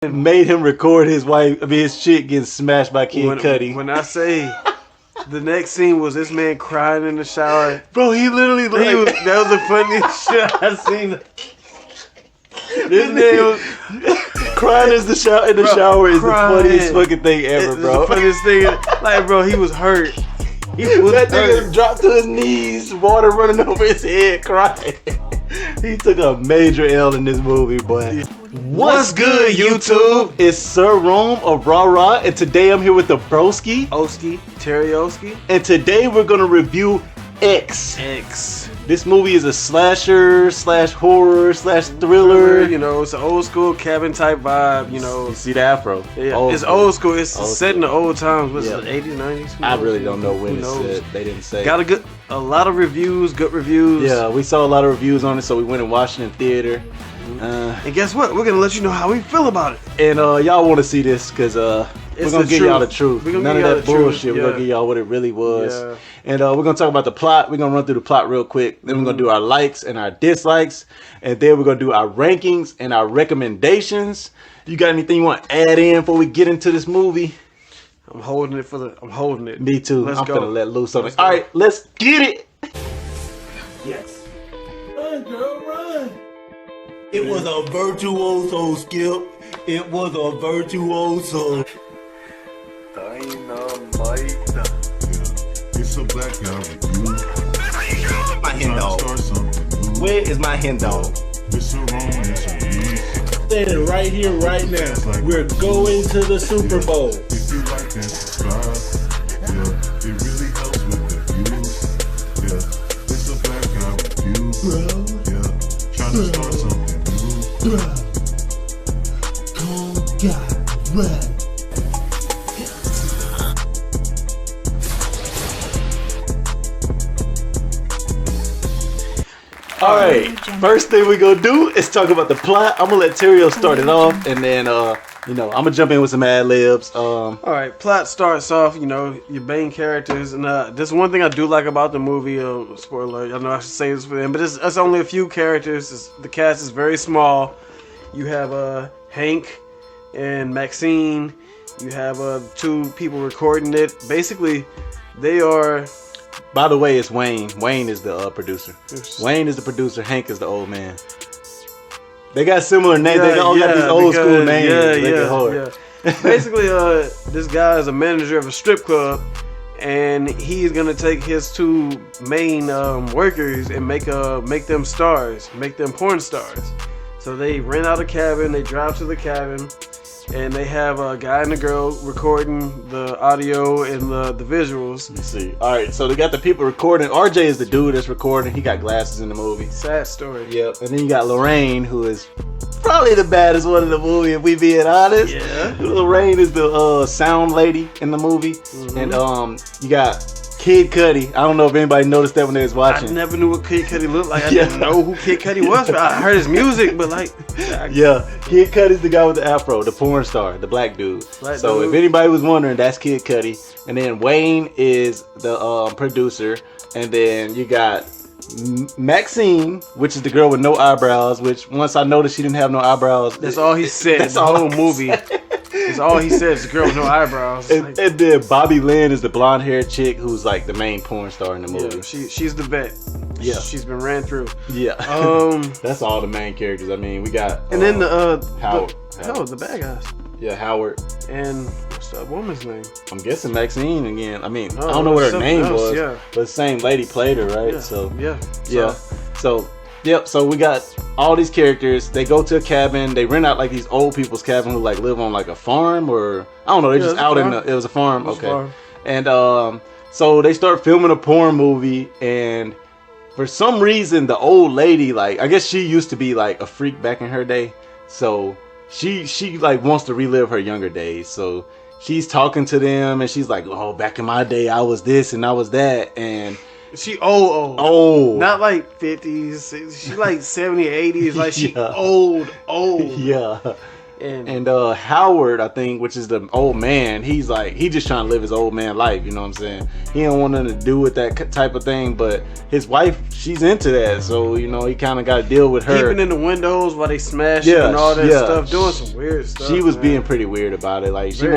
made him record his wife, his chick getting smashed by Kid Cudi. When I say the next scene was this man crying in the shower, bro, he literally that was the funniest shit I seen. This man was crying in the shower is the funniest fucking thing ever, bro. The funniest thing, like, bro, he was hurt. That nigga dropped to his knees, water running over his head, crying. He took a major L in this movie, boy. What's good, YouTube? It's Sir Rome of RaRa, and today I'm here with the Broski. Oski, Terry Oski. And today we're gonna review X. This movie is a slasher slash horror slash thriller. You know, it's an old school cabin type vibe. You know, you see the afro. Yeah, it's old school. It's set in the old times. What's it, 80s, 90s? I really don't know when it's set. They didn't say. Got a lot of reviews, good reviews. Yeah, we saw a lot of reviews on it, so we went and watched it in theater. And guess what? We're gonna let you know how we feel about it. And y'all want to see this because we're gonna give y'all the truth. None of that bullshit. We're gonna give y'all what it really was. Yeah. And we're gonna talk about the plot. We're gonna run through the plot real quick. Then we're gonna do our likes and our dislikes, and then we're gonna do our rankings and our recommendations. You got anything you want to add in before we get into this movie? I'm holding it. Me too. I'm gonna let loose on it. All right, let's get it. Yes. Run, girl, run. It was a virtuoso, Skip. It was a virtuoso. Dynamite. It's a black guy review. My hen dog. Where is my hen dog? It's a wrong, it's a me. Standing right here, right now. We're going to the Super Bowl. If you like that, subscribe. Yeah, it really helps with the views. Yeah, it's a black guy review. Yeah, trying to start something new. Alright, first thing we gonna do is talk about the plot. I'm gonna let Terrio start it off, and then I'm gonna jump in with some ad libs. Alright, plot starts off, your main characters, and this is one thing I do like about the movie. Spoiler, I know I should say this for them, but it's only a few characters. The cast is very small. You have Hank and Maxine. You have two people recording it. Basically, they are. By the way, it's Wayne. Wayne is the producer. Wayne is the producer. Hank is the old man. They got similar names. They all got these old school names. Yeah. Basically, this guy is a manager of a strip club, and he's gonna take his two main workers and make them stars, make them porn stars. So they rent out a cabin. They drive to the cabin. And they have a guy and a girl recording the audio and the visuals. You see. Alright, so they got the people recording. RJ is the dude that's recording. He got glasses in the movie. Sad story. Yep. And then you got Lorraine, who is probably the baddest one in the movie, if we being honest. Yeah. Lorraine is the sound lady in the movie. And you got Kid Cudi. I don't know if anybody noticed that when they was watching. I never knew what Kid Cudi looked like. I didn't know who Kid Cudi was. I heard his music, but like... Yeah, Kid Cudi's the guy with the afro, the porn star, the black dude. If anybody was wondering, that's Kid Cudi. And then Wayne is the producer. And then you got Maxine, which is the girl with no eyebrows, which once I noticed she didn't have no eyebrows. That's all he said. That's the whole movie. That's all he said is the girl with no eyebrows. And then Bobby Lynn is the blonde haired chick who's like the main porn star in the movie. Yeah, she's the vet. Yeah, she's been ran through. Yeah. That's all the main characters. I mean, we got and then Howard. The bad guys. Yeah, Howard. And what's that woman's name? I'm guessing Maxine again. I mean, I don't know what her name was, but the same lady played her, right? Yeah. So we got all these characters. They go to a cabin. They rent out like these old people's cabin who like live on like a farm, or I don't know. They're just out in it was a farm. Okay. And so they start filming a porn movie, and for some reason the old lady, like, I guess she used to be like a freak back in her day, so she like wants to relive her younger days. So she's talking to them, and she's like, oh, back in my day I was this and I was that. And she old, not like 50s. She like 70, 80s. Like she old. Yeah. And Howard, I think, which is the old man, he's like, he just trying to live his old man life. You know what I'm saying? He don't want nothing to do with that type of thing. But his wife, she's into that, so you know he kind of got to deal with her. Peeping in the windows while they smash and all that stuff, doing some weird stuff. She was being pretty weird about it. Like she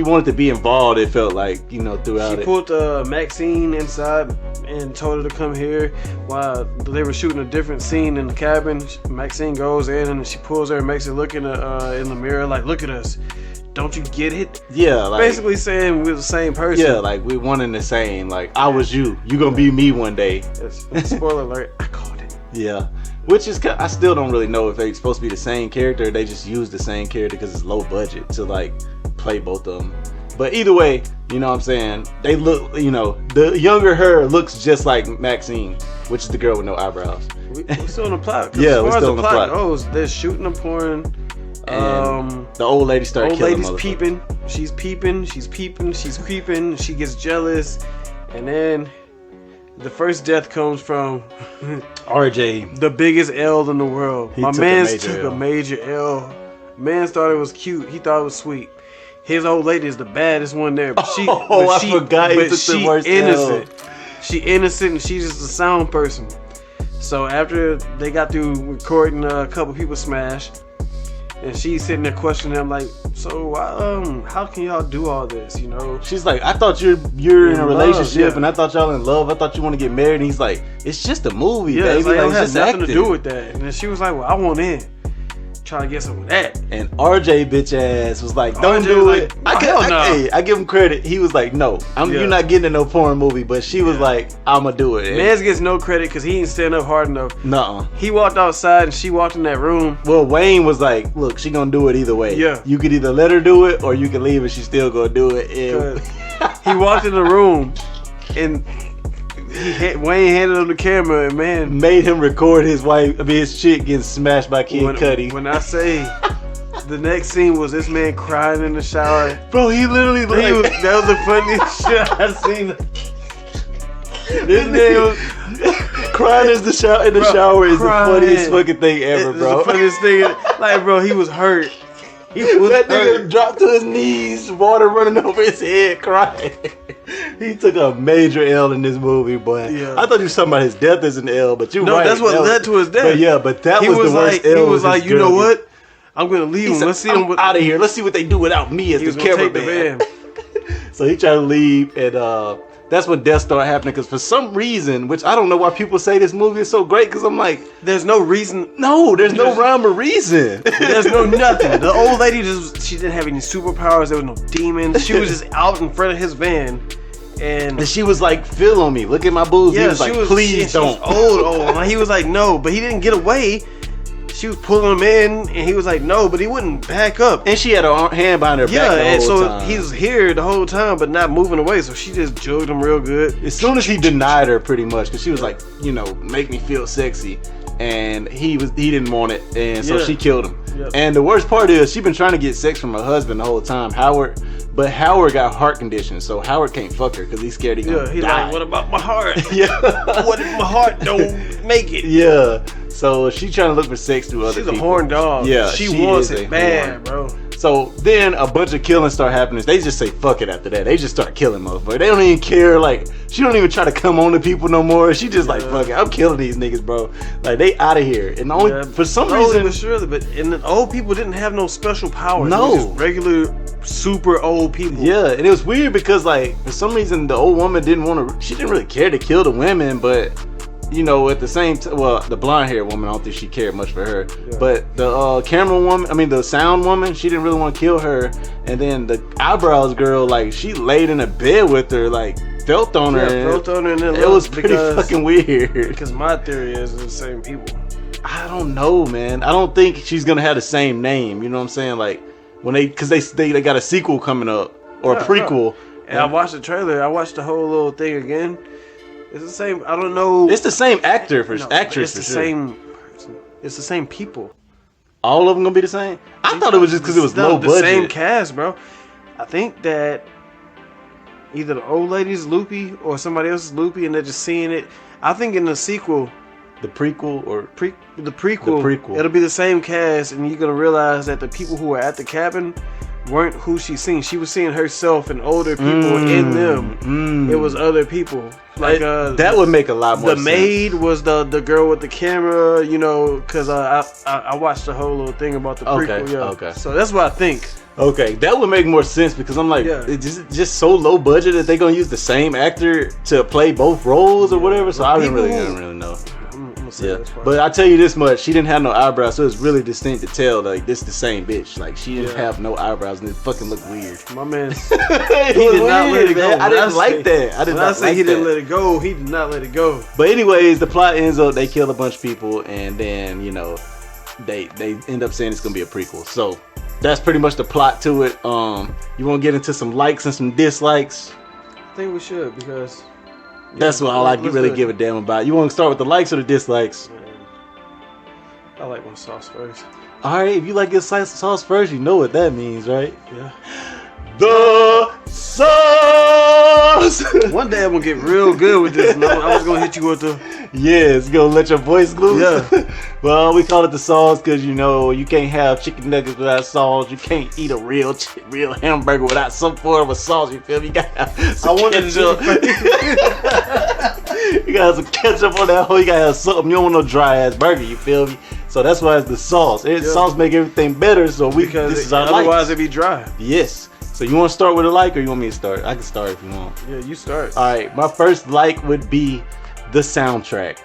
wanted to be involved. It felt like, you know, throughout. She pulled Maxine inside and told her to come here while they were shooting a different scene in the cabin. Maxine goes in and she pulls her and makes her look in the mirror like, look at us. Don't you get it? Yeah, like, basically saying we're the same person. Yeah, like we're one and the same. Like I was you gonna be me one day. Spoiler alert! I called it. Yeah, which is I still don't really know if they're supposed to be the same character. Or they just use the same character because it's low budget to like play both of them. But either way, you know what I'm saying? They look, you know, the younger her looks just like Maxine, which is the girl with no eyebrows. We're still in the plot. Yeah, we're still in the plot. Oh, they're shooting a porn. And the old lady started killing. Old lady's peeping. She's peeping. She's peeping. She's creeping. She gets jealous, and then the first death comes from RJ, the biggest L in the world. My man took a major L. Man thought it was cute. He thought it was sweet. His old lady is the baddest one there, but she. I forgot. But she innocent. She innocent, and she's just a sound person. So after they got through recording a couple people smash. And she's sitting there questioning them like, so how can y'all do all this, you know? She's like, I thought you're in a relationship, and I thought y'all in love. I thought you want to get married. And he's like, it's just a movie, baby. It's like, like, it has nothing to do with that. And then she was like, well, I want in. Trying to get some of that. And RJ bitch ass was like, don't do it. I give him credit. He was like, no, you're not getting in no porn movie. But she was like, I'ma do it. Mans gets no credit because he ain't stand up hard enough. Nuh-uh. He walked outside and she walked in that room. Well, Wayne was like, look, she gonna do it either way. Yeah. You could either let her do it or you can leave and she's still gonna do it. He walked in the room and Wayne handed him the camera and man made him record his chick getting smashed by Kid Cudi. When I say the next scene was this man crying in the shower, bro, he literally that was the funniest shit I've seen. This man was crying in the shower is the funniest fucking thing ever, bro. It's the funniest thing. Like, bro, he was hurt. That nigga dropped to his knees, water running over his head, crying. He took a major L in this movie, boy. Yeah. I thought you were talking about his death as an L, but you're right. No, that's what led to his death. But that was the worst L. He was like, you know what? I'm gonna leave him. Let's see him out of here. Let's see what they do without me as the cameraman. So he tried to leave, and that's when death started happening. Because for some reason, which I don't know why people say this movie is so great, because I'm like, there's no reason. No, there's no rhyme or reason. There's no nothing. The old lady she didn't have any superpowers. There was no demons. She was just out in front of his van. And she was like, feel on me. Look at my boobs. Yeah, he was like, please don't. She was old. And he was like, no. But he didn't get away. She was pulling him in, and he was like, no, but he wouldn't back up. And she had her hand behind her back the whole time. He was here the whole time, but not moving away, so she just jugged him real good. As soon as he denied her, pretty much, because she was like, you know, make me feel sexy. And he didn't want it, and so she killed him. Yep. And the worst part is, she's been trying to get sex from her husband the whole time, Howard. But Howard got heart conditions, so Howard can't fuck her because he's scared he's gonna die. He's like, what about my heart? Yeah. What if my heart don't make it? Yeah. So she's trying to look for sex through other people. She's a horn dog. Yeah. She wants it bad, bro. So then a bunch of killing start happening. They just say fuck it after that. They just start killing motherfuckers. They don't even care. Like, she don't even try to come on to people no more. She just like, fuck it, I'm killing these niggas, bro. Like, they out of here. And only for some reason, and the old people didn't have no special powers. No, just regular super old people. Yeah, and it was weird because like for some reason the old woman didn't want to. She didn't really care to kill the women, but you know, at the same time, well, the blonde haired woman, I don't think she cared much for her. Yeah. But the camera woman, I mean, the sound woman, she didn't really want to kill her. And then the eyebrows girl, like, she laid in a bed with her, like, felt on her. Felt on her, and then it was pretty fucking weird. Because my theory is the same people. I don't know, man. I don't think she's gonna have the same name. You know what I'm saying? Like, when because they got a sequel coming up or a prequel. And I watched the trailer. I watched the whole little thing again. It's the same. I don't know. It's the same actress for It's the same person. It's the same people. All of them gonna be the same? I thought it was just because it was low budget. The same cast, bro. I think that either the old lady's loopy or somebody else is loopy, and they're just seeing it. I think in the sequel, the prequel, it'll be the same cast, and you're gonna realize that the people who were at the cabin weren't who she seen. She was seeing herself and older people in them. It was other people. Like that would make a lot more sense. The maid was the girl with the camera, you know, because I watched the whole little thing about the prequel. Yeah. Okay. So that's what I think. Okay, that would make more sense because I'm like, it's just so low budget that they're gonna use the same actor to play both roles or whatever. So I didn't really know. Yeah, but I tell you this much: she didn't have no eyebrows, so it's really distinct to tell like this the same bitch. Like she didn't have no eyebrows, and it fucking looked weird. My man, he did not let it go. I didn't like that. I did not say he didn't let it go. He did not let it go. But anyways, the plot ends up they kill a bunch of people, and then you know they end up saying it's gonna be a prequel. So that's pretty much the plot to it. You want to get into some likes and some dislikes? I think we should because. That's what all I really give a damn about. You want to start with the likes or the dislikes? I like my sauce first. Alright, if you like your sauce first, you know what that means, right? Yeah. The sauce! One day I'm going to get real good with this. And I was going to hit you with the... Yes, gonna let your voice loose? Yeah. Well, we call it the sauce because, you know, you can't have chicken nuggets without sauce. You can't eat a real hamburger without some form of sauce. You feel me? You gotta have some ketchup. You gotta have some ketchup on that whole. You gotta have something. You don't want no dry ass burger. You feel me? So that's why it's the sauce. Sauce make everything better. So this is our otherwise it'd be dry. Yes. So you want to start with a like or you want me to start? I can start if you want. Yeah, you start. All right. My first like would be the soundtrack.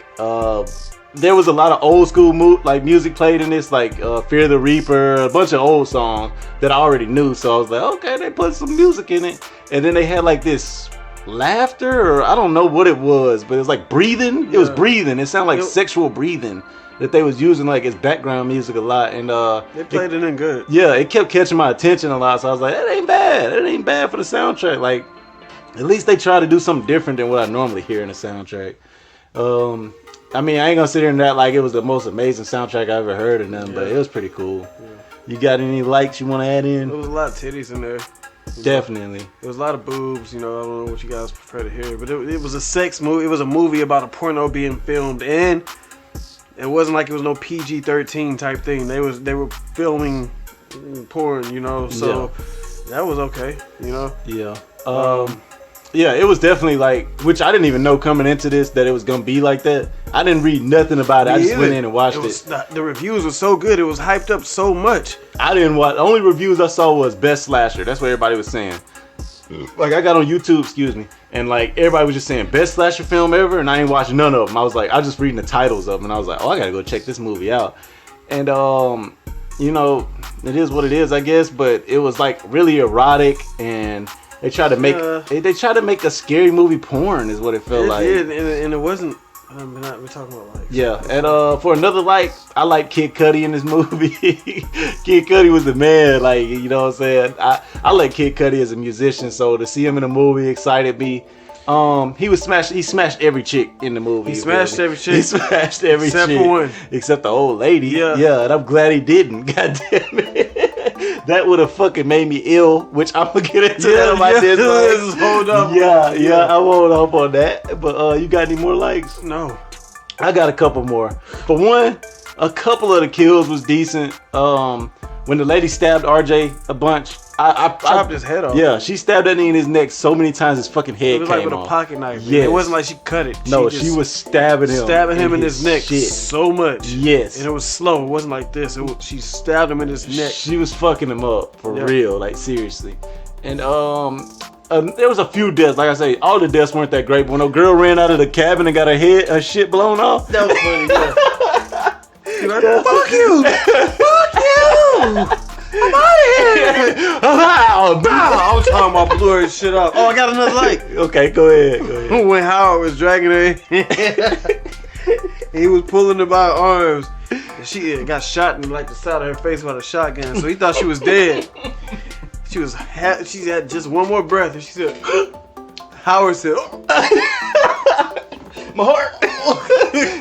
There was a lot of old school music played in this, like Fear the Reaper, a bunch of old songs that I already knew. So I was like, okay, they put some music in it. And then they had like this laughter, or I don't know what it was, but it was like breathing. It was breathing. It sounded like sexual breathing that they was using like as background music a lot. And they played it in good. Yeah, it kept catching my attention a lot. So I was like, that ain't bad. It ain't bad for the soundtrack. Like, at least they try to do something different than what I normally hear in a soundtrack. I mean, I ain't gonna sit here and act like it was the most amazing soundtrack I ever heard or nothing, but it was pretty cool. Yeah. You got any likes you want to add in? There was a lot of titties in there. Definitely. There was a lot of boobs, you know, I don't know what you guys prefer to hear, but it was a sex movie. It was a movie about a porno being filmed, and it wasn't like it was no PG-13 type thing. They were filming porn, you know, so that was okay, you know? Yeah. Yeah, it was definitely like, which I didn't even know coming into this that it was gonna be like that. I didn't read nothing about it. I just went in and watched it. The reviews were so good. It was hyped up so much. I didn't watch. The only reviews I saw was best slasher. That's what everybody was saying. Like I got on YouTube, and like everybody was just saying best slasher film ever, and I ain't watching none of them. I was like, I was just reading the titles of them, and I was like, oh, I gotta go check this movie out. And you know, it is what it is, I guess. But it was like really erotic and. They try to make they try to make a scary movie porn is what it felt like. Did, and it wasn't. We're talking about like. Yeah, and for another like, I like Kid Cudi in this movie. Kid Cudi was the man, like you know what I'm saying. I like Kid Cudi as a musician, so to see him in a movie excited me. He smashed every chick in the movie. He smashed every chick. He smashed every except chick. For one. Except the old lady. Yeah, and I'm glad he didn't. God damn it. That would have fucking made me ill, which I'm gonna get into that on my dislike. Hold up. Yeah, I won't up on that. But you got any more likes? No. I got a couple more. For one, a couple of the kills was decent. When the lady stabbed RJ a bunch, I chopped his head off. Yeah, she stabbed that nigga in his neck so many times his fucking head came off. It was like with a pocket knife. Yeah, it wasn't like she cut it. No, she was stabbing him in his neck so much. Yes, and it was slow. It wasn't like this. She stabbed him in his neck. She was fucking him up for real, like seriously. And there was a few deaths. Like I say, all the deaths weren't that great. But when a girl ran out of the cabin and got her shit blown off, that was funny. Yeah. Like, fuck you! Fuck you! I'm out of here! I was talking about blew her shit up. Oh, I got another like. Okay, go ahead. When Howard was dragging her in, he was pulling her by her arms. And she got shot in like the side of her face with a shotgun. So he thought she was dead. She had just one more breath, and she said, Howard said, my heart.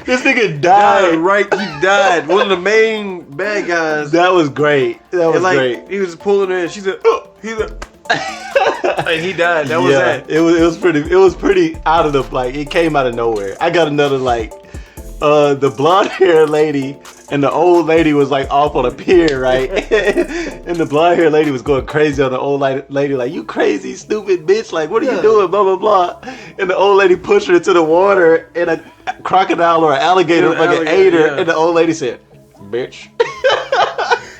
This nigga died. He died. One of the main bad guys. That was great. That was great. He was pulling her, and she said, and he died. That was that. It was pretty out of the, like, it came out of nowhere. I got another, like, the blonde hair lady and the old lady was like off on a pier, right? And the blonde haired lady was going crazy on the old lady, like, you crazy, stupid bitch, like, what are you doing, blah, blah, blah. And the old lady pushed her into the water, and a crocodile or an alligator fucking ate her, and the old lady said, bitch.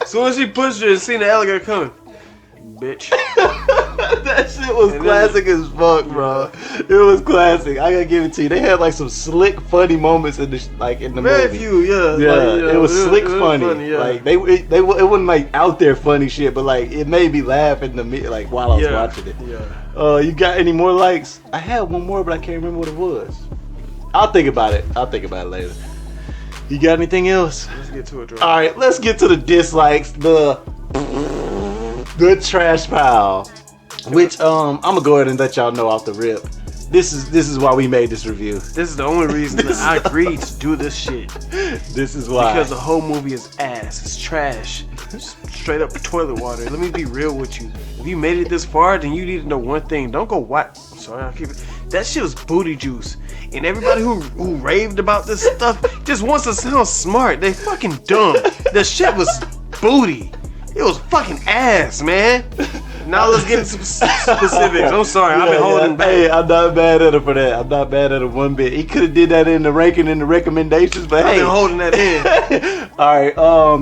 As soon as she pushed her and seen the alligator coming, bitch. That shit was classic as fuck, bro. It was classic. I gotta give it to you. They had like some slick, funny moments in the movie. Very few, yeah. Yeah, like, it was slick, funny. Yeah. Like it wasn't like out there funny shit, but like it made me laugh in the like while I was watching it. Yeah. You got any more likes? I had one more, but I can't remember what it was. I'll think about it. later. You got anything else? Let's get to it, bro. All right, let's get to the dislikes. The trash pile. Which I'm gonna go ahead and let y'all know off the rip. This is why we made this review. This is the only reason that I agreed to do this shit. This is why. Because the whole movie is ass. It's trash. Straight up toilet water. Let me be real with you. If you made it this far, then you need to know one thing. Don't go watch. Sorry, I'll keep it. That shit was booty juice. And everybody who raved about this stuff just wants to sound smart. They fucking dumb. The shit was booty. It was fucking ass, man. Now let's get into specifics. I'm sorry, I've been holding back. Hey, I'm not mad at him for that. I'm not mad at him one bit. He could have did that in the ranking and the recommendations, but I've been holding that in. All right,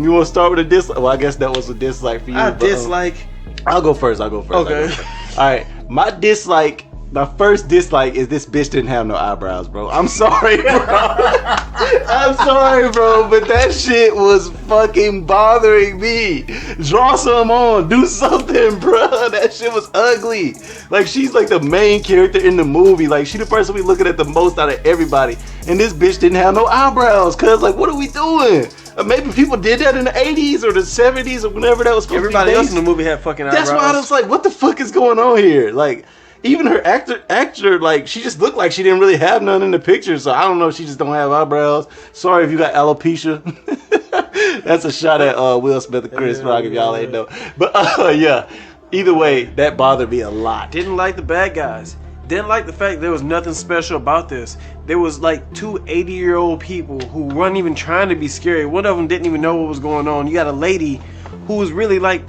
you want to start with a dislike? Well, I guess that was a dislike for you. I'll go first. Okay. All right, my first dislike is this bitch didn't have no eyebrows, bro. I'm sorry, bro. I'm sorry, bro, but that shit was fucking bothering me. Draw some on, do something, bro. That shit was ugly. Like, she's like the main character in the movie. Like, she the person we looking at the most out of everybody. And this bitch didn't have no eyebrows, cuz, like, what are we doing? Maybe people did that in the 80s or the 70s or whenever that was supposed Everybody to be else in the movie had fucking eyebrows. That's why I was like, what the fuck is going on here? Like, even her actor, like, she just looked like she didn't really have none in the picture. So I don't know if she just don't have eyebrows. Sorry if you got alopecia. That's a shot at Will Smith and Chris Rock if y'all ain't know. But yeah, either way, that bothered me a lot. Didn't like the bad guys. Didn't like the fact there was nothing special about this. There was like two 80-year-old people who weren't even trying to be scary. One of them didn't even know what was going on. You got a lady who was really like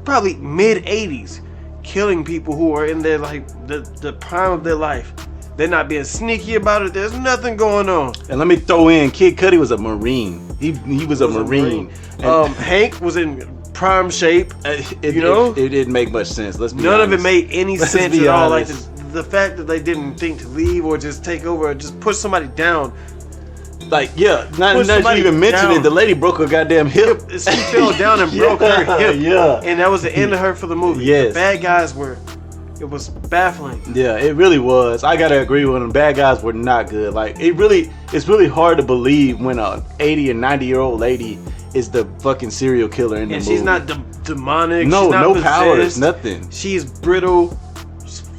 probably mid-80s. Killing people who are in their like the prime of their life. They're not being sneaky about it. There's nothing going on. And let me throw in, Kid Cudi was a Marine. He was a Marine. Hank was in prime shape. It didn't make much sense. Let's be honest. None of it made any sense at all. Like the fact that they didn't think to leave or just take over or just push somebody down. Like, yeah, not even mention it. The lady broke her goddamn hip. She fell down and broke her hip. Yeah. And that was the end of her for the movie. Yes. The bad guys it was baffling. Yeah, it really was. I gotta agree with them. Bad guys were not good. Like, it's really hard to believe when a 80 and 90-year-old lady is the fucking serial killer in the movie. And she's not demonic. No, she's not no possessed. powers, nothing. She's brittle.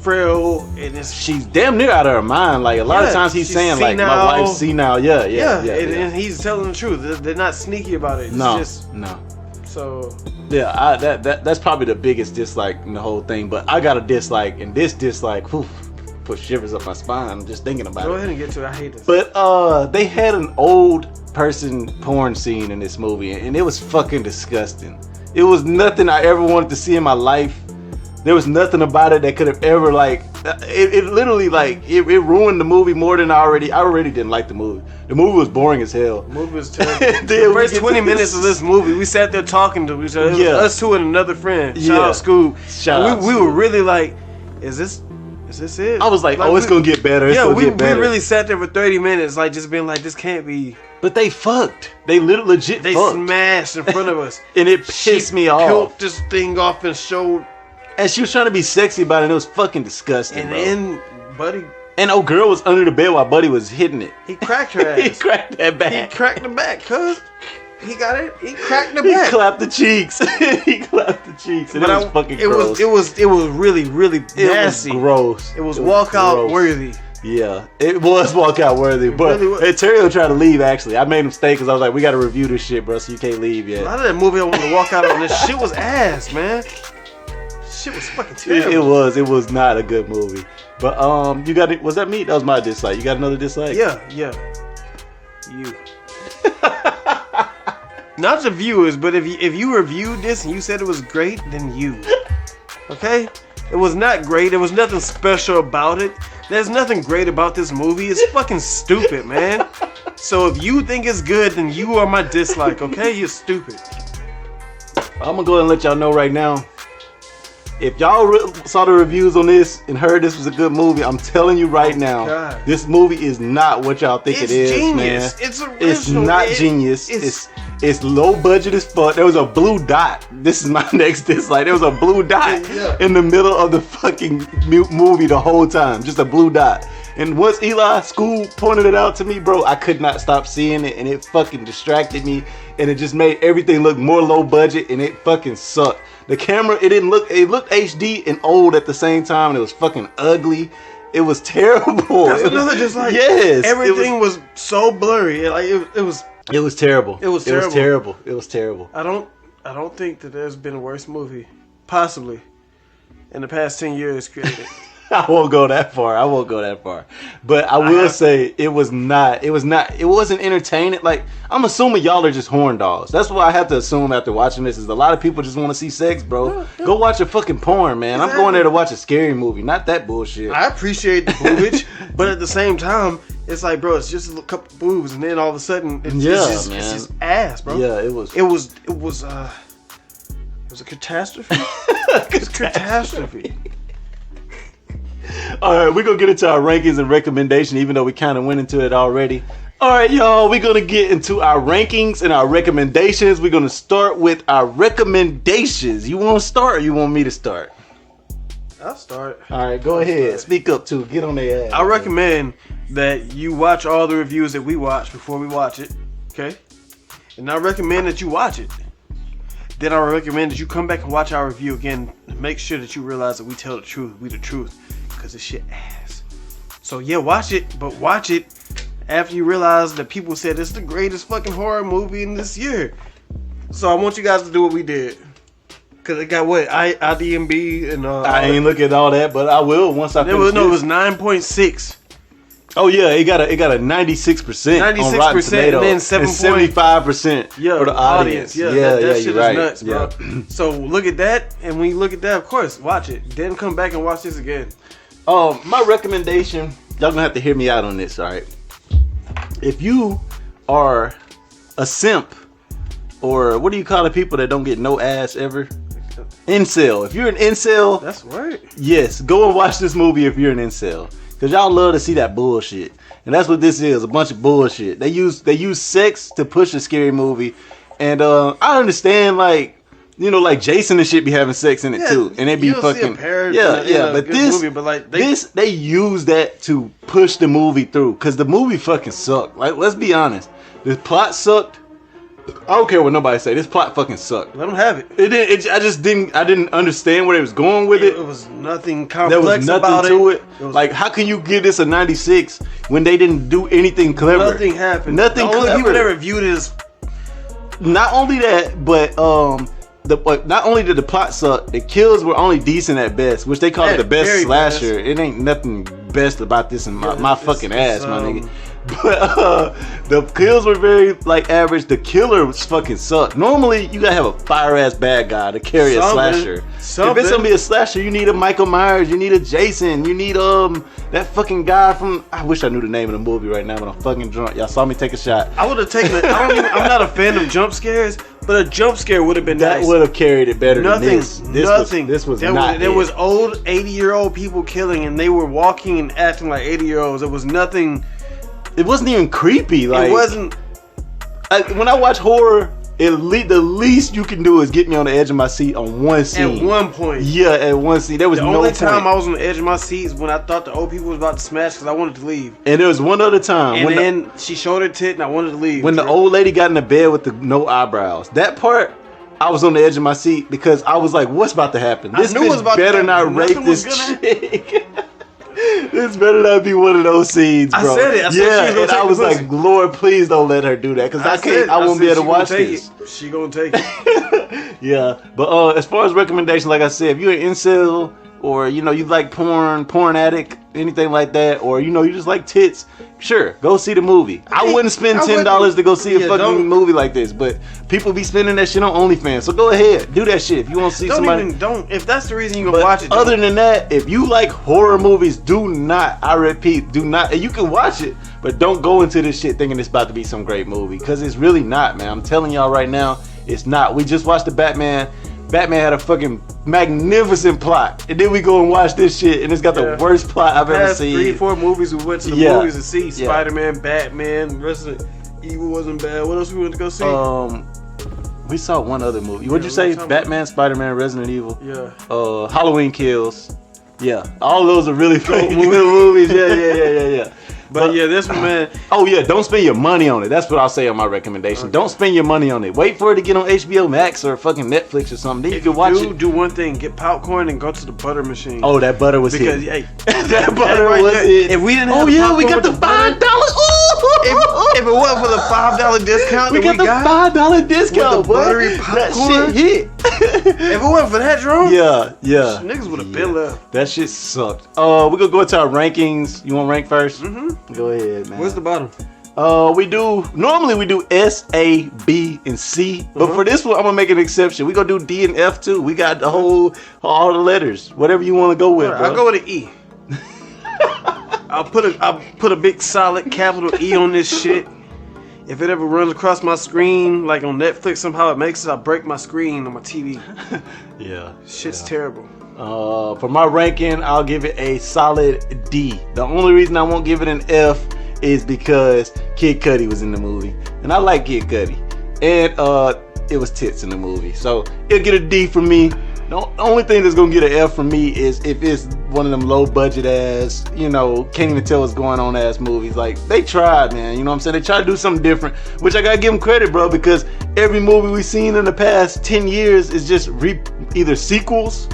Frail, and she's damn near out of her mind. Like, a lot of times he's saying senile. Like, my wife's senile. Yeah. And he's telling the truth. They're not sneaky about it. No. So yeah, that's probably the biggest dislike in the whole thing. But I got a dislike, and this dislike, put shivers up my spine just thinking about it. Go ahead and get to it. I hate this. But they had an old person porn scene in this movie, and it was fucking disgusting. It was nothing I ever wanted to see in my life. There was nothing about it that could have ever, like, it literally, like, it ruined the movie more than I already didn't like the movie. The movie was boring as hell. The movie was terrible. The first 20 minutes of this movie, we sat there talking to each other. It was us two and another friend. Shout out Scoob. We were really like, is this it? I was like it's gonna get better. We really sat there for 30 minutes, like, just being like, this can't be. But they fucked. They legit They fucked. smashed in front of us. And it pissed me off. She peeled this thing off and showed. And she was trying to be sexy about it, and it was fucking disgusting. And then Buddy. And old girl was under the bed while Buddy was hitting it. He cracked her ass. He cracked that back. He cracked the back, cuz. He got it. He cracked the back. He clapped the cheeks. And it was fucking gross. It was really, really nasty. It was gross. It was walkout worthy. Yeah, it was walkout worthy. But Terry will try to leave, actually. I made him stay because I was like, we got to review this shit, bro, so you can't leave yet. A lot of that movie I wanted to walk out on. This shit was ass, man. Shit was fucking terrible. It was not a good movie. But you got it. Was that me? That was my dislike. You got another dislike? Yeah. You. Not the viewers, but if you reviewed this and you said it was great, then you. Okay? It was not great. There was nothing special about it. There's nothing great about this movie. It's fucking stupid, man. So if you think it's good, then you are my dislike, okay? You're stupid. I'm gonna go ahead and let y'all know right now. If y'all saw the reviews on this and heard this was a good movie, I'm telling you right now, God. this movie is not what y'all think it is, genius. man. It's original. It's not genius. It's low budget as fuck. There was a blue dot. This is my next dislike. There was a blue dot in the middle of the fucking movie the whole time. Just a blue dot. And once Eli School pointed it out to me, bro, I could not stop seeing it, and it fucking distracted me, and it just made everything look more low budget, and it fucking sucked. The camera, it looked HD and old at the same time, and it was fucking ugly. It was terrible. That's another dislike. Yes, everything was so blurry. It was terrible. It was terrible. It was terrible. I don't think that there's been a worse movie, possibly, in the past 10 years created. I won't go that far. But I will say it wasn't entertaining. Like, I'm assuming y'all are just horn dogs. That's what I have to assume after watching this, is a lot of people just want to see sex, bro. Go watch a fucking porn, man. Exactly. I'm going there to watch a scary movie, not that bullshit. I appreciate the boobage, but at the same time, it's like, bro, it's just a couple boobs, and then all of a sudden, it's just ass, bro. Yeah, it was a catastrophe. It's a catastrophe. All right, we're going to get into our rankings and recommendation, even though we kind of went into it already. All right, y'all, we're going to get into our rankings and our recommendations. We're going to start with our recommendations. You want to start or you want me to start? I'll start. All right, go ahead. Speak up, too. Get on their ass. I recommend that you watch all the reviews that we watch before we watch it, okay? And I recommend that you watch it. Then I recommend that you come back and watch our review again and make sure that you realize that we tell the truth. We the truth. Because this shit ass. So yeah, watch it, but watch it after you realize that people said it's the greatest fucking horror movie in this year. So I want you guys to do what we did. Because it got what? IDMB and I ain't looking at all that, but I will once I finish. It was 9.6. Oh yeah, it got a 96% 96% on Rotten Tomatoes, and then 75% for the audience. Yeah, that shit is nuts, bro. So look at that, and when you look at that, of course, watch it. Then come back and watch this again. My recommendation, y'all gonna have to hear me out on this, all right? If you are a simp, or what do you call the people that don't get no ass ever? Incel. If you're an incel, that's right. Yes, go and watch this movie if you're an incel. Because y'all love to see that bullshit. And that's what this is, a bunch of bullshit. They use sex to push a scary movie. And I understand, like Jason and shit be having sex in it too. And they be fucking... But they use that to push the movie through. Because the movie fucking sucked. Like, let's be honest. The plot sucked. I don't care what nobody say. This plot fucking sucked. Let them have it. I didn't understand where they was going with it. It was nothing complex. There was nothing about to it. Like, how can you give this a 96 when they didn't do anything clever? Nothing happened. Nothing the only clever. people that reviewed it is... Not only that, but not only did the plot suck, the kills were only decent at best, which they call it the best slasher. Best. It ain't nothing best about this in my fucking ass, my nigga. But the kills were very average. The killer was fucking sucked. Normally you gotta have a fire ass bad guy to carry a slasher. If it's gonna be a slasher, you need a Michael Myers, you need a Jason, you need that fucking guy from... I wish I knew the name of the movie right now, but I'm fucking drunk. Y'all saw me take a shot. I would have taken it. I'm not a fan of jump scares, but a jump scare would have been nice. That would have carried it better than this. Nothing. This was there not. There was old 80-year-old people killing, and they were walking and acting like 80-year-olds. There was nothing. It wasn't even creepy. Like, it wasn't. When I watch horror, the least you can do is get me on the edge of my seat on one scene. At one point. Yeah, at one scene. There was no point. The only time I was on the edge of my seat is when I thought the old people was about to smash because I wanted to leave. And there was one other time. And then she showed her tit and I wanted to leave. When the old lady got in the bed with the no eyebrows. That part, I was on the edge of my seat because I was like, what's about to happen? This bitch better not rape this chick. This better not be one of those scenes, bro. I said it. And I was like, Lord, please don't let her do that, because I won't be able to watch this. She gonna take it. Yeah, but as far as recommendations, like I said, if you're an incel or you like porn addict, anything like that, or you just like tits, sure, go see the movie. I wouldn't spend $10 to go see a fucking movie like this, but people be spending that shit on OnlyFans. So go ahead, do that shit if you want to see somebody. If that's the reason you gonna watch it. Other than that, if you like horror movies, do not. I repeat, do not. And you can watch it, but don't go into this shit thinking it's about to be some great movie, because it's really not, man. I'm telling y'all right now, it's not. We just watched the Batman. Batman had a fucking magnificent plot, and then we go and watch this shit, and it's got the worst plot I've ever seen. 3-4 movies we went to the movies to see. Spider-Man, Batman, Resident Evil wasn't bad. What else we went to go see? We saw one other movie. What'd you say? Batman, Spider-Man, Resident Evil. Yeah. Halloween Kills. Yeah. All those are really good movies. Yeah. But yeah, this one, man. Oh yeah, don't spend your money on it. That's what I'll say on my recommendation. Okay. Don't spend your money on it. Wait for it to get on HBO Max or fucking Netflix or something. Then you can watch it. Do one thing: get popcorn and go to the butter machine. Oh, that butter was because hit. That butter was hit. If we didn't have we got the $5. If it wasn't for the $5 discount, we got the $5 discount. With the buttery popcorn. That shit hit. If it wasn't for that, Jerome, yeah, niggas would have been left. That shit sucked. We're gonna go into our rankings. You want to rank first? Mm-hmm. Go ahead, man. Where's the bottom? Normally we do S, A, B, and C, but for this one I'm gonna make an exception. We gonna do D and F too. We got all the letters. Whatever you want to go with. I'll go with an E. I'll put a big solid capital E on this shit. If it ever runs across my screen, like on Netflix, somehow it makes it, I'll break my screen on my TV. Yeah. Shit's terrible. For my ranking, I'll give it a solid D. The only reason I won't give it an F is because Kid Cudi was in the movie. And I like Kid Cudi. And it was tits in the movie. So it'll get a D from me. The only thing that's gonna get an F from me is if it's one of them low budget ass, can't even tell what's going on ass movies. Like, they tried, man. You know what I'm saying? They tried to do something different, which I gotta give them credit, bro, because every movie we've seen in the past 10 years is just either sequels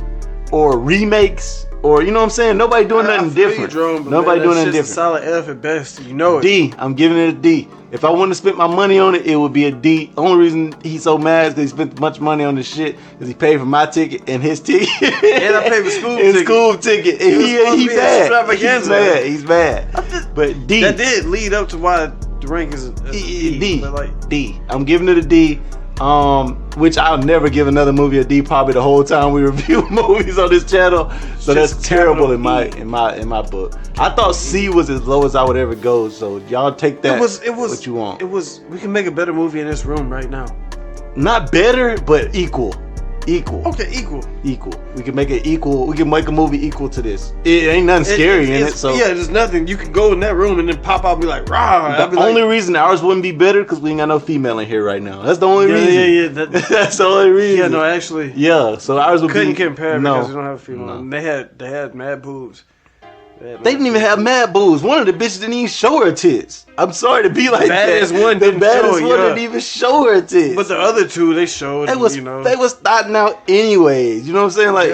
or remakes, or you know what I'm saying? Nobody doing nothing different. Nobody doing nothing different. Solid F at best. You know it. D. I'm giving it a D. If I wouldn't have spent my money on it, it would be a D. Only reason he's so mad is because he spent much money on this shit is he paid for my ticket and his ticket. And I paid for school ticket. And he mad. He's mad. But D. That did lead up to why the rank is D. D. I'm giving it a D. Which I'll never give another movie a D probably the whole time we review movies on this channel. So that's terrible in my book. I thought C was as low as I would ever go. So y'all take that. It was what you want. We can make a better movie in this room right now. Not better, but equal. Okay, equal. We can make it equal. We can make a movie equal to this. It ain't nothing scary in it. So yeah, there's nothing. You can go in that room and then pop out and be like, rah. The only reason ours wouldn't be better because we ain't got no female in here right now. That's the only reason. Yeah. That's the only reason. Yeah, no, actually. Yeah, so ours would couldn't compare because we don't have a female. No. They had mad boobs. They didn't even have mad boobs. One of the bitches didn't even show her tits. I'm sorry to be like that. The baddest one didn't even show her tits. But the other two, they showed. They was starting out anyways. You know what I'm saying? Like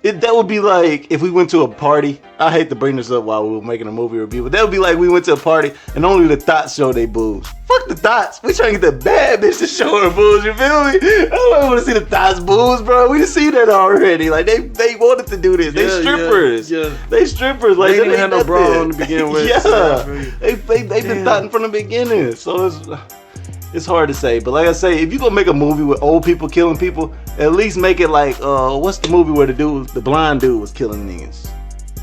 that would be like if we went to a party. I hate to bring this up while we were making a movie review, but that would be like we went to a party and only the thoughts show their boobs. Fuck the thoughts. We trying to get the bad bitch to show her boobs. You feel me? I don't want to see the thoughts boobs, bro. We done seen that already. Like they wanted to do this. They strippers. Yeah. They strippers. Like they didn't have no bra on to begin with. Yeah. So they've been thoughting from the beginning. So it's hard to say. But like I say, if you gonna make a movie with old people killing people, at least make it like what's the movie where the blind dude was killing niggas?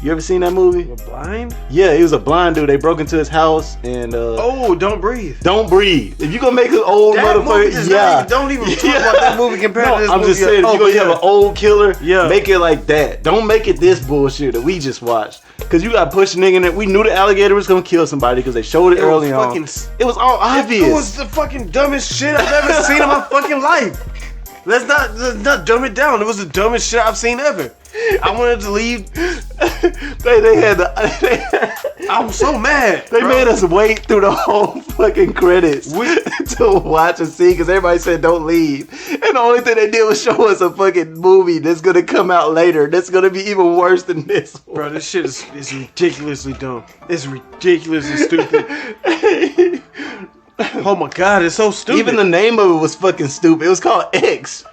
You ever seen that movie? A blind? Yeah, he was a blind dude. They broke into his house and Don't Breathe. Don't Breathe. If you gonna make an old motherfucker, don't even talk about that movie compared to this movie. I'm just saying, if you're gonna have an old killer, make it like that. Don't make it this bullshit that we just watched. Cause you got to push a nigga in it. We knew the alligator was gonna kill somebody because they showed it early on. It was all obvious. It was the fucking dumbest shit I've ever seen in my fucking life. Let's not dumb it down. It was the dumbest shit I've seen ever. I wanted to leave. They had I'm so mad. They made us wait through the whole fucking credits to watch and see because everybody said don't leave. And the only thing they did was show us a fucking movie that's gonna come out later. That's gonna be even worse than this one. Bro, this shit is ridiculously dumb. It's ridiculously stupid. Oh my god, it's so stupid. Even the name of it was fucking stupid. It was called X.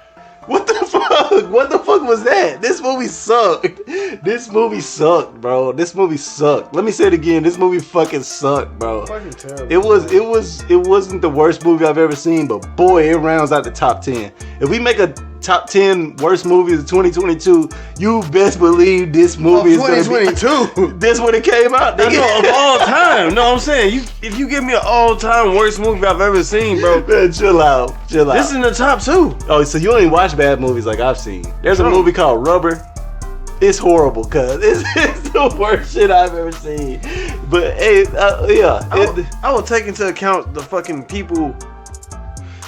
What the fuck? What the fuck was that? This movie sucked. This movie sucked, bro. This movie sucked. Let me say it again. This movie fucking sucked, bro. Fucking terrible. It wasn't the worst movie I've ever seen, but boy, it rounds out the top 10. If we make a top 10 worst movies of 2022, you best believe this movie is gonna be 2022. This when it came out. I know, of all time. No, I'm saying if you give me an all-time worst movie I've ever seen, bro. Man, chill out. This is in the top 2. Oh, so you only watch bad movies like I've seen. There's a movie called Rubber. It's horrible, cuz it's the worst shit I've ever seen. But hey, yeah. I will take into account the fucking people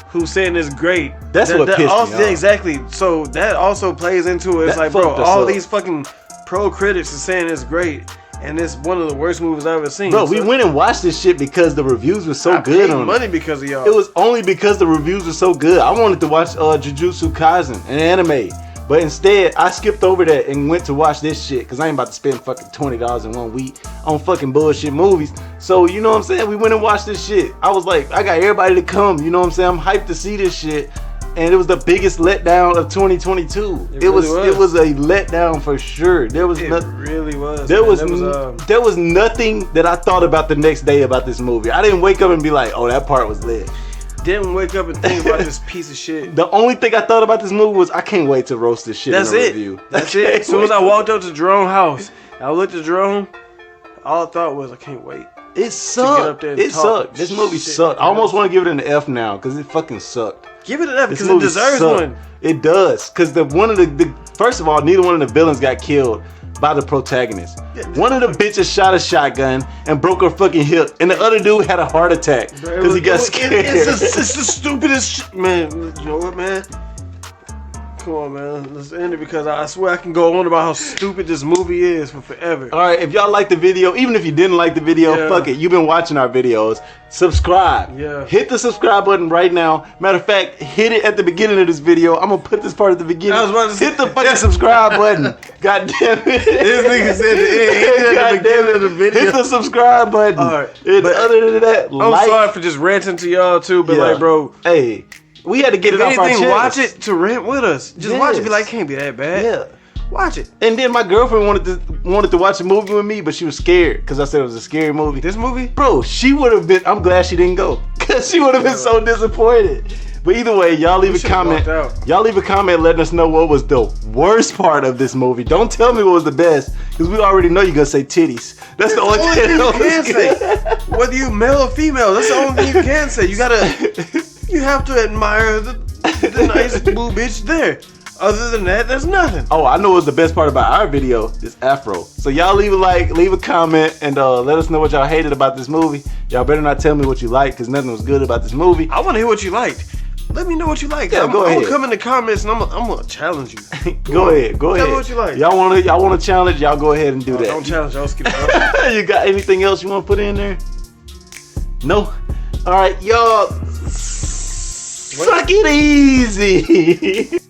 who saying it's great. That's what pissed me off. Yeah, exactly. So that also plays into it. It's like, bro, all these fucking pro critics are saying it's great, and it's one of the worst movies I've ever seen. Bro, we went and watched this shit because the reviews were so good on it. Money because of y'all. It was only because the reviews were so good. I wanted to watch Jujutsu Kaisen, an anime. But instead, I skipped over that and went to watch this shit because I ain't about to spend fucking $20 in 1 week on fucking bullshit movies. So, you know what I'm saying? We went and watched this shit. I was like, I got everybody to come. You know what I'm saying? I'm hyped to see this shit. And it was the biggest letdown of 2022. It was a letdown for sure. There was there was nothing that I thought about the next day about this movie. I didn't wake up and be like, oh, that part was lit. Didn't wake up and think about this piece of shit. The only thing I thought about this movie was I can't wait to roast this shit in a review. That's it. As soon as I walked up to Jerome's house, I looked at Jerome, all I thought was I can't wait. It sucked. It sucked. This movie sucked. I almost want to give it an F now because it fucking sucked. Give it an F because it deserves one. It does. Because first of all, neither one of the villains got killed by the protagonist. One of the bitches shot a shotgun and broke her fucking hip, and the other dude had a heart attack because he got scared. It's the stupidest shit, man. You know what, man? Come on, man. Let's end it because I swear I can go on about how stupid this movie is for forever. All right, if y'all like the video, even if you didn't like the video, fuck it. You've been watching our videos. Subscribe. Yeah. Hit the subscribe button right now. Matter of fact, hit it at the beginning of this video. I'm gonna put this part at the beginning. I was about to say, hit the fucking subscribe button. God damn it. This nigga said hit it at the beginning of the video. Hit the subscribe button. All right. But other than that, I'm sorry for just ranting to y'all too, but like, bro. Hey. We had to get it off our chest. Watch it to rant with us. Just watch it. Be like, can't be that bad. Yeah, watch it. And then my girlfriend wanted to watch a movie with me, but she was scared because I said it was a scary movie. This movie, bro, she would have been. I'm glad she didn't go because she would have been so disappointed. But either way, y'all leave a comment. Y'all leave a comment letting us know what was the worst part of this movie. Don't tell me what was the best because we already know you're gonna say titties. That's the only thing you can say. Whether you male or female, that's the only thing you can say. You gotta. You have to admire the nice boo bitch there. Other than that, there's nothing. Oh, I know what's the best part about our video is Afro. So y'all leave a like, leave a comment, and let us know what y'all hated about this movie. Y'all better not tell me what you liked, because nothing was good about this movie. I want to hear what you liked. Let me know what you like. Yeah, go ahead. I'm gonna come in the comments and I'm gonna challenge you. Go ahead. Tell me what you like. Y'all want to challenge? Y'all go ahead and do that. Don't challenge Oski. You got anything else you want to put in there? No. All right, y'all. Suck it easy.